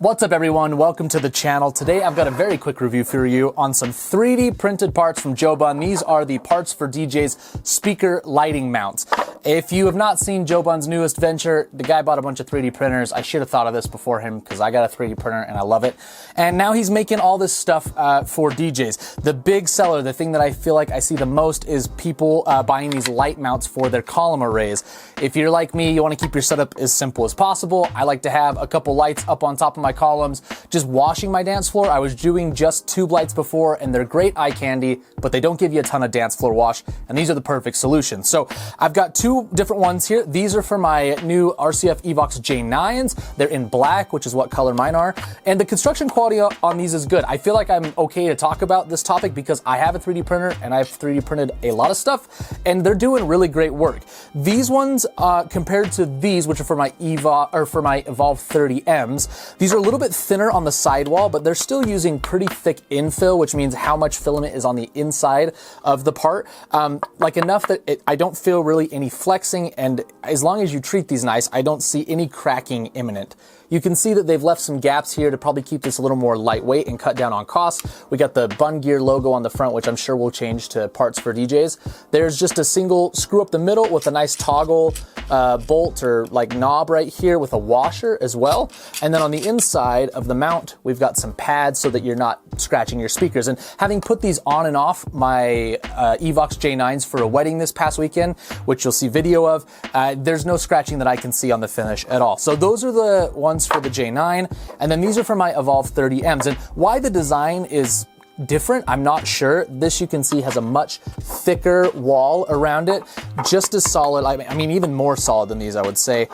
What's up everyone, welcome to the channel. Today I've got a very quick review for you on some 3D printed parts from Joe Bunn. These are the Parts4DJs speaker lighting mounts. If you have not seen Joe Bunn's newest venture, the guy bought a bunch of 3D printers. I should have thought of this before him because I got a 3D printer and I love it. And now he's making all this stuff for DJs. The big seller, the thing that I feel like I see the most is people buying these light mounts for their column arrays. If you're like me, you want to keep your setup as simple as possible. I like to have a couple lights up on top of my columns, just washing my dance floor. I was doing just tube lights before and they're great eye candy, but they don't give you a ton of dance floor wash, and these are the perfect solution. So I've got two different ones here. These are for my new RCF Evox J9s. They're in black, which is what color mine are, and the construction quality on these is good. I feel like I'm okay to talk about this topic because I have a 3D printer and I've 3D printed a lot of stuff, and they're doing really great work. These ones, compared to these, which are for my Evolve 30Ms, these are a little bit thinner on the sidewall, but they're still using pretty thick infill, which means how much filament is on the inside of the part. Like enough that I don't feel really any flexing, and as long as you treat these nice, I don't see any cracking imminent. You can see that they've left some gaps here to probably keep this a little more lightweight and cut down on costs. We got the Bunn gear logo on the front, which I'm sure will change to Parts4DJs. There's just a single screw up the middle with a nice toggle bolt or like knob right here with a washer as well. And then on the inside of the mount, we've got some pads so that you're not scratching your speakers. And having put these on and off my Evox J9s for a wedding this past weekend, which you'll see video of, there's no scratching that I can see on the finish at all. So those are the ones for the J9, and then these are for my Evolve 30Ms. And why the design is different, I'm not sure. This, you can see, has a much thicker wall around it, just as solid, I mean even more solid than these, I would say.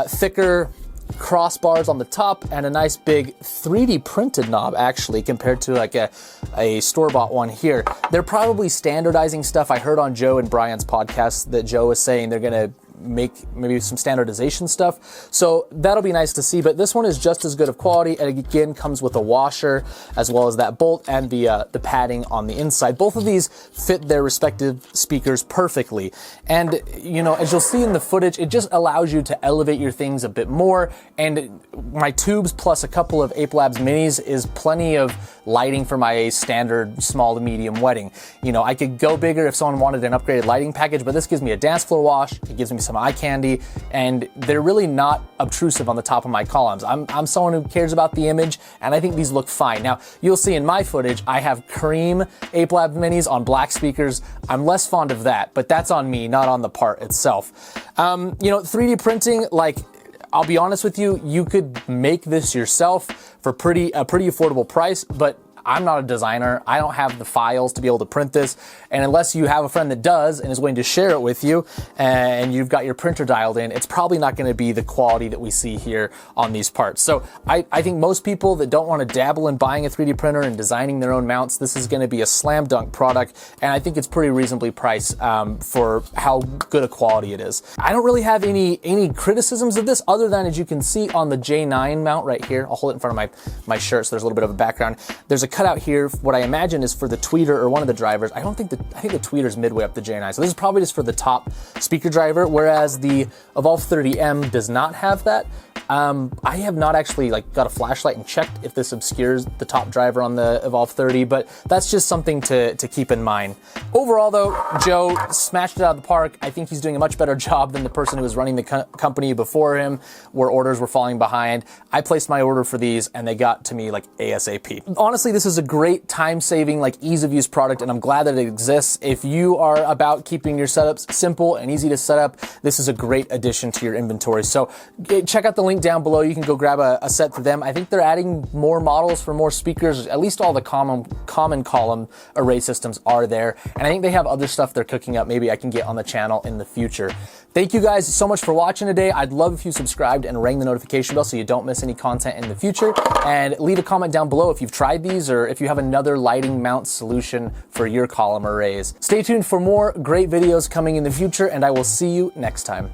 Thicker crossbars on the top and a nice big 3D printed knob, actually, compared to like a store-bought one here. They're probably standardizing stuff. I heard on Joe and Brian's podcast that Joe was saying they're gonna make maybe some standardization stuff, so that'll be nice to see. But this one is just as good of quality, and again comes with a washer as well as that bolt and the padding on the inside. Both of these fit their respective speakers perfectly, and you know, as you'll see in the footage, it just allows you to elevate your things a bit more. And my tubes plus a couple of Ape Labs minis is plenty of lighting for my standard small to medium wedding. You know, I could go bigger if someone wanted an upgraded lighting package, but this gives me a dance floor wash, it gives me some eye candy, and they're really not obtrusive on the top of my columns. I'm someone who cares about the image, and I think these look fine. Now, you'll see in my footage, I have cream Ape Lab minis on black speakers. I'm less fond of that, but that's on me, not on the part itself. You know, 3D printing, like, I'll be honest with you, you could make this yourself for a pretty affordable price, but I'm not a designer. I don't have the files to be able to print this. And unless you have a friend that does and is willing to share it with you and you've got your printer dialed in, it's probably not going to be the quality that we see here on these parts. So I think most people that don't want to dabble in buying a 3D printer and designing their own mounts, this is going to be a slam dunk product. And I think it's pretty reasonably priced for how good a quality it is. I don't really have any criticisms of this other than, as you can see on the J9 mount right here, I'll hold it in front of my shirt so there's a little bit of a background. There's a cutout here, what I imagine is for the tweeter or one of the drivers. I think the tweeter's midway up the J9, so this is probably just for the top speaker driver, whereas the Evolve 30M does not have that. I have not actually got a flashlight and checked if this obscures the top driver on the Evolve 30, but that's just something to keep in mind. Overall though, Joe smashed it out of the park. I think he's doing a much better job than the person who was running the company before him, where orders were falling behind. I placed my order for these and they got to me like ASAP. Honestly, this is a great time-saving, ease of use product, and I'm glad that it exists. If you are about keeping your setups simple and easy to set up, this is a great addition to your inventory. So check out the link down below. You can go grab a set for them. I think they're adding more models for more speakers. At least all the common column array systems are there, and I think they have other stuff they're cooking up maybe I can get on the channel in the future. Thank you guys so much for watching today. I'd love if you subscribed and rang the notification bell so you don't miss any content in the future, and leave a comment down below if you've tried these or if you have another lighting mount solution for your column arrays. Stay tuned for more great videos coming in the future, and I will see you next time.